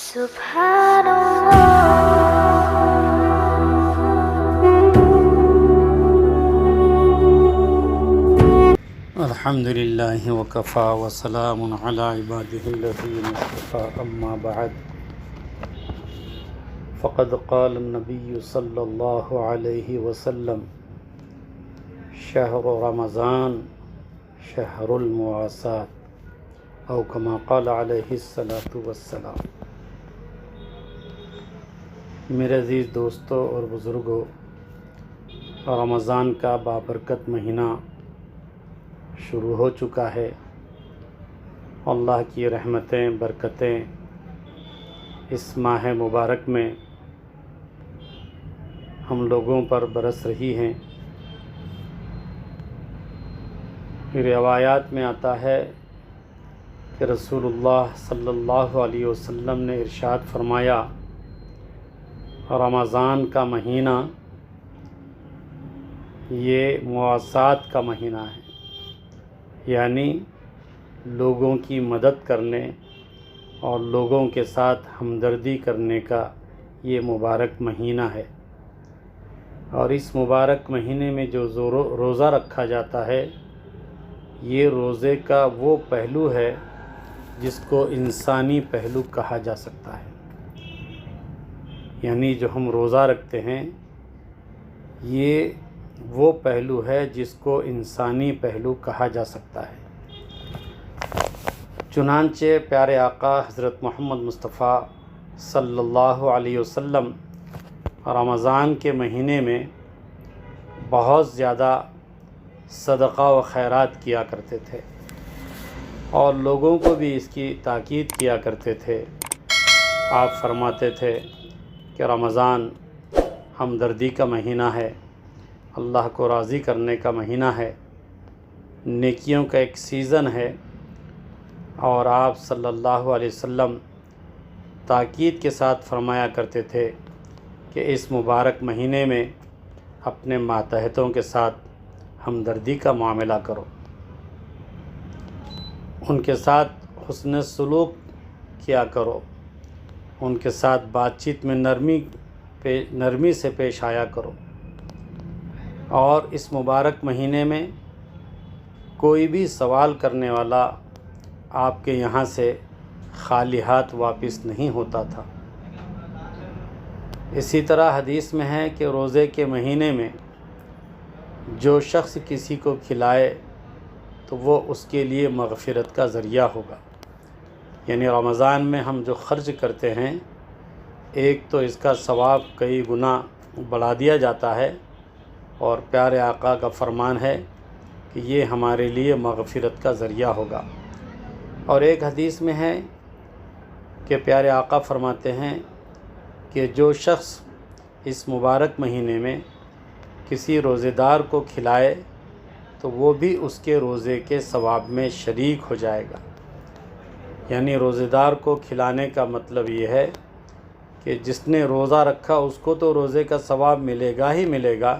سبحان الله. الحمد لله وكفى وسلام على عباده الذين اصطفى أما بعد فقد قال النبي صلى الله عليه وسلم شهر رمضان شهر المواساة أو كما قال عليه الصلاة والسلام۔ میرے عزیز دوستو اور بزرگوں، رمضان کا بابرکت مہینہ شروع ہو چکا ہے۔ اللہ کی رحمتیں برکتیں اس ماہ مبارک میں ہم لوگوں پر برس رہی ہیں۔ روایات میں آتا ہے کہ رسول اللہ صلی اللہ علیہ وسلم نے ارشاد فرمایا، رمضان کا مہینہ یہ مواسات کا مہینہ ہے، یعنی لوگوں کی مدد کرنے اور لوگوں کے ساتھ ہمدردی کرنے کا یہ مبارک مہینہ ہے۔ اور اس مبارک مہینے میں جو روزہ رکھا جاتا ہے، یہ روزے کا وہ پہلو ہے جس کو انسانی پہلو کہا جا سکتا ہے۔ یعنی جو ہم روزہ رکھتے ہیں، یہ وہ پہلو ہے جس کو انسانی پہلو کہا جا سکتا ہے۔ چنانچہ پیارے آقا حضرت محمد مصطفیٰ صلی اللہ علیہ وسلم رمضان کے مہینے میں بہت زیادہ صدقہ و خیرات کیا کرتے تھے، اور لوگوں کو بھی اس کی تاکید کیا کرتے تھے۔ آپ فرماتے تھے کہ رمضان ہمدردی کا مہینہ ہے، اللہ کو راضی کرنے کا مہینہ ہے، نیکیوں کا ایک سیزن ہے، اور آپ صلی اللہ علیہ وسلم تاکید کے ساتھ فرمایا کرتے تھے کہ اس مبارک مہینے میں اپنے ماتحتوں کے ساتھ ہمدردی کا معاملہ کرو، ان کے ساتھ حسن سلوک کیا کرو، ان کے ساتھ بات چیت میں نرمی سے پیش آیا کرو، اور اس مبارک مہینے میں کوئی بھی سوال کرنے والا آپ کے یہاں سے خالی ہاتھ واپس نہیں ہوتا تھا۔ اسی طرح حدیث میں ہے کہ روزے کے مہینے میں جو شخص کسی کو کھلائے تو وہ اس کے لیے مغفرت کا ذریعہ ہوگا۔ یعنی رمضان میں ہم جو خرچ کرتے ہیں، ایک تو اس کا ثواب کئی گنا بڑھا دیا جاتا ہے، اور پیارے آقا کا فرمان ہے کہ یہ ہمارے لیے مغفرت کا ذریعہ ہوگا۔ اور ایک حدیث میں ہے کہ پیارے آقا فرماتے ہیں کہ جو شخص اس مبارک مہینے میں کسی روزے دار کو کھلائے تو وہ بھی اس کے روزے کے ثواب میں شریک ہو جائے گا۔ یعنی روزے دار کو کھلانے کا مطلب یہ ہے کہ جس نے روزہ رکھا اس کو تو روزے کا ثواب ملے گا ہی ملے گا،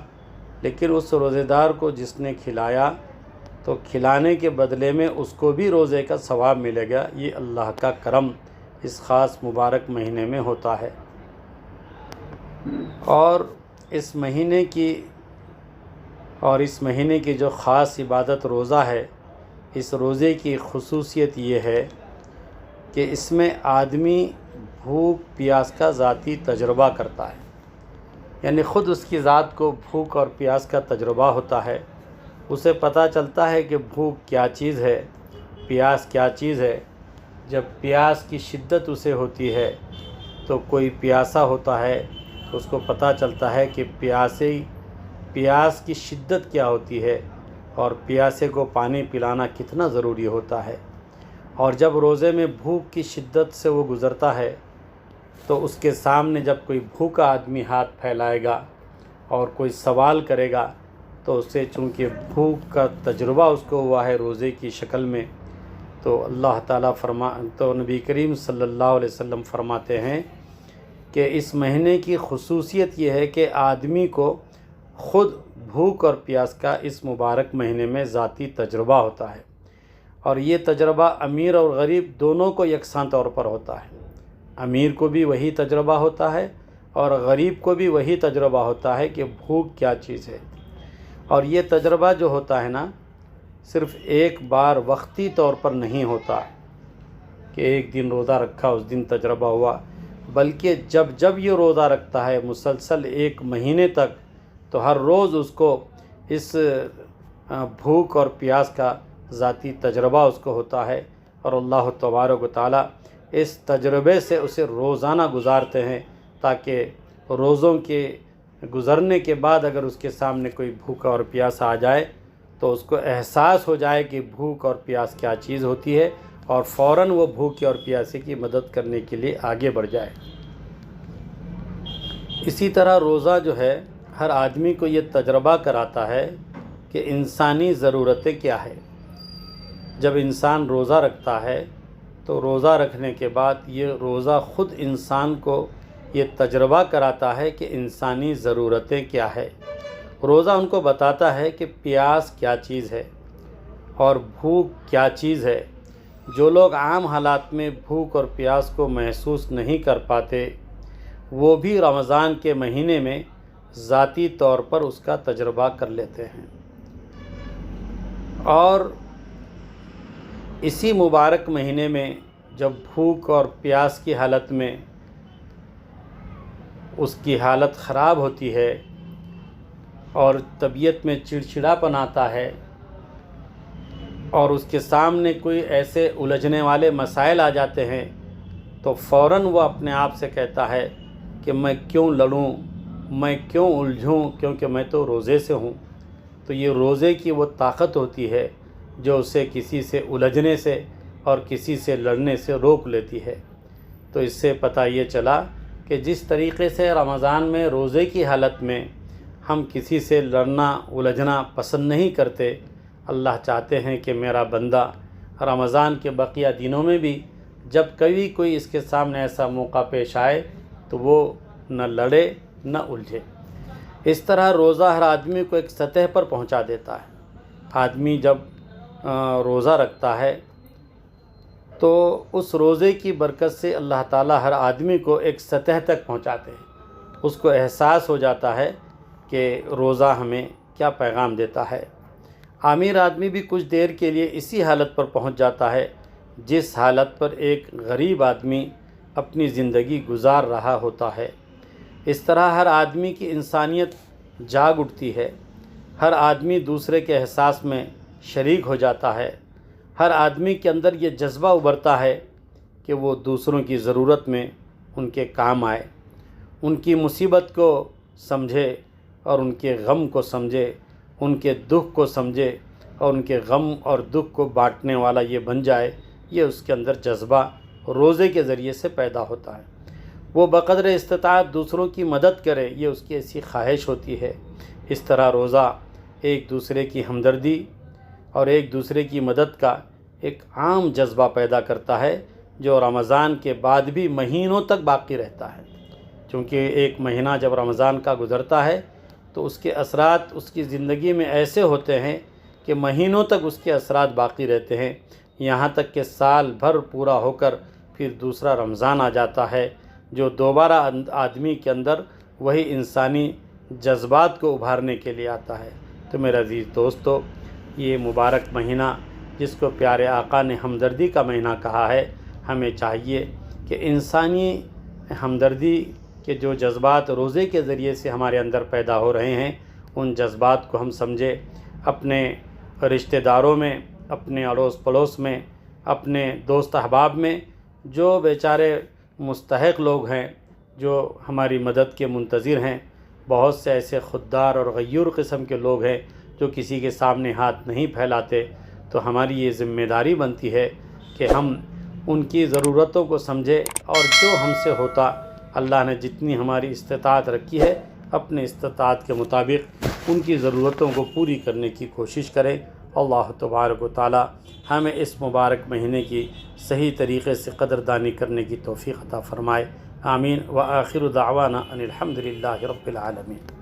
لیکن اس روزے دار کو جس نے کھلایا تو کھلانے کے بدلے میں اس کو بھی روزے کا ثواب ملے گا۔ یہ اللہ کا کرم اس خاص مبارک مہینے میں ہوتا ہے۔ اور اس مہینے کی جو خاص عبادت روزہ ہے، اس روزے کی خصوصیت یہ ہے کہ اس میں آدمی بھوک پیاس کا ذاتی تجربہ کرتا ہے۔ یعنی خود اس کی ذات کو بھوک اور پیاس کا تجربہ ہوتا ہے، اسے پتہ چلتا ہے کہ بھوک کیا چیز ہے، پیاس کیا چیز ہے۔ جب پیاس کی شدت اسے ہوتی ہے تو کوئی پیاسا ہوتا ہے تو اس کو پتہ چلتا ہے کہ پیاس کی شدت کیا ہوتی ہے، اور پیاسے کو پانی پلانا کتنا ضروری ہوتا ہے۔ اور جب روزے میں بھوک کی شدت سے وہ گزرتا ہے تو اس کے سامنے جب کوئی بھوکا آدمی ہاتھ پھیلائے گا اور کوئی سوال کرے گا تو اسے چونکہ بھوک کا تجربہ اس کو ہوا ہے روزے کی شکل میں، تو اللہ تعالیٰ تو نبی کریم صلی اللہ علیہ وسلم فرماتے ہیں کہ اس مہینے کی خصوصیت یہ ہے کہ آدمی کو خود بھوک اور پیاس کا اس مبارک مہینے میں ذاتی تجربہ ہوتا ہے، اور یہ تجربہ امیر اور غریب دونوں کو یکساں طور پر ہوتا ہے۔ امیر کو بھی وہی تجربہ ہوتا ہے اور غریب کو بھی وہی تجربہ ہوتا ہے کہ بھوک کیا چیز ہے۔ اور یہ تجربہ جو ہوتا ہے نا، صرف ایک بار وقتی طور پر نہیں ہوتا کہ ایک دن روزہ رکھا اس دن تجربہ ہوا، بلکہ جب یہ روزہ رکھتا ہے مسلسل 1 مہینے تک، تو ہر روز اس کو اس بھوک اور پیاس کا ذاتی تجربہ اس کو ہوتا ہے، اور اللہ تبارک و تعالیٰ اس تجربے سے اسے روزانہ گزارتے ہیں، تاکہ روزوں کے گزرنے کے بعد اگر اس کے سامنے کوئی بھوکا اور پیاسا آ جائے تو اس کو احساس ہو جائے کہ بھوک اور پیاس کیا چیز ہوتی ہے، اور فوراً وہ بھوکے اور پیاسے کی مدد کرنے کے لیے آگے بڑھ جائے۔ اسی طرح روزہ جو ہے ہر آدمی کو یہ تجربہ کراتا ہے کہ انسانی ضرورتیں کیا ہے۔ جب انسان روزہ رکھتا ہے تو روزہ رکھنے کے بعد یہ روزہ خود انسان کو یہ تجربہ کراتا ہے کہ انسانی ضرورتیں کیا ہے۔ روزہ ان کو بتاتا ہے کہ پیاس کیا چیز ہے اور بھوک کیا چیز ہے۔ جو لوگ عام حالات میں بھوک اور پیاس کو محسوس نہیں کر پاتے، وہ بھی رمضان کے مہینے میں ذاتی طور پر اس کا تجربہ کر لیتے ہیں۔ اور اسی مبارک مہینے میں جب بھوک اور پیاس کی حالت میں اس کی حالت خراب ہوتی ہے اور طبیعت میں چڑچڑاپن آتا ہے اور اس کے سامنے کوئی ایسے الجھنے والے مسائل آ جاتے ہیں، تو فوراً وہ اپنے آپ سے کہتا ہے کہ میں کیوں لڑوں، میں کیوں الجھوں، کیونکہ میں تو روزے سے ہوں۔ تو یہ روزے کی وہ طاقت ہوتی ہے جو اسے کسی سے الجھنے سے اور کسی سے لڑنے سے روک لیتی ہے۔ تو اس سے پتہ یہ چلا کہ جس طریقے سے رمضان میں روزے کی حالت میں ہم کسی سے لڑنا الجھنا پسند نہیں کرتے، اللہ چاہتے ہیں کہ میرا بندہ رمضان کے بقیہ دنوں میں بھی جب کبھی کوئی اس کے سامنے ایسا موقع پیش آئے تو وہ نہ لڑے نہ الجھے۔ اس طرح روزہ ہر آدمی کو ایک سطح پر پہنچا دیتا ہے۔ آدمی جب روزہ رکھتا ہے تو اس روزے کی برکت سے اللہ تعالیٰ ہر آدمی کو ایک سطح تک پہنچاتے ہیں۔ اس کو احساس ہو جاتا ہے کہ روزہ ہمیں کیا پیغام دیتا ہے۔ امیر آدمی بھی کچھ دیر کے لیے اسی حالت پر پہنچ جاتا ہے جس حالت پر ایک غریب آدمی اپنی زندگی گزار رہا ہوتا ہے۔ اس طرح ہر آدمی کی انسانیت جاگ اٹھتی ہے، ہر آدمی دوسرے کے احساس میں شریک ہو جاتا ہے، ہر آدمی کے اندر یہ جذبہ ابھرتا ہے کہ وہ دوسروں کی ضرورت میں ان کے کام آئے، ان کی مصیبت کو سمجھے اور ان کے غم کو سمجھے، ان کے دکھ کو سمجھے اور ان کے غم اور دکھ کو بانٹنے والا یہ بن جائے۔ یہ اس کے اندر جذبہ روزے کے ذریعے سے پیدا ہوتا ہے۔ وہ بقدر استطاعت دوسروں کی مدد کرے، یہ اس کی ایسی خواہش ہوتی ہے۔ اس طرح روزہ ایک دوسرے کی ہمدردی اور ایک دوسرے کی مدد کا ایک عام جذبہ پیدا کرتا ہے جو رمضان کے بعد بھی مہینوں تک باقی رہتا ہے، کیونکہ ایک مہینہ جب رمضان کا گزرتا ہے تو اس کے اثرات اس کی زندگی میں ایسے ہوتے ہیں کہ مہینوں تک اس کے اثرات باقی رہتے ہیں، یہاں تک کہ سال بھر پورا ہو کر پھر دوسرا رمضان آ جاتا ہے جو دوبارہ آدمی کے اندر وہی انسانی جذبات کو ابھارنے کے لیے آتا ہے۔ تو میرے عزیز دوستو، یہ مبارک مہینہ جس کو پیارے آقا نے ہمدردی کا مہینہ کہا ہے، ہمیں چاہیے کہ انسانی ہمدردی کے جو جذبات روزے کے ذریعے سے ہمارے اندر پیدا ہو رہے ہیں، ان جذبات کو ہم سمجھے، اپنے رشتہ داروں میں، اپنے اڑوس پڑوس میں، اپنے دوست احباب میں جو بیچارے مستحق لوگ ہیں، جو ہماری مدد کے منتظر ہیں، بہت سے ایسے خوددار اور غیور قسم کے لوگ ہیں جو کسی کے سامنے ہاتھ نہیں پھیلاتے، تو ہماری یہ ذمہ داری بنتی ہے کہ ہم ان کی ضرورتوں کو سمجھے اور جو ہم سے ہوتا، اللہ نے جتنی ہماری استطاعت رکھی ہے اپنے استطاعت کے مطابق ان کی ضرورتوں کو پوری کرنے کی کوشش کریں۔ اللہ تبارک و تعالی ہمیں اس مبارک مہینے کی صحیح طریقے سے قدردانی کرنے کی توفیق عطا فرمائے۔ آمین۔ وآخر دعوانا ان الحمد للہ رب العالمین۔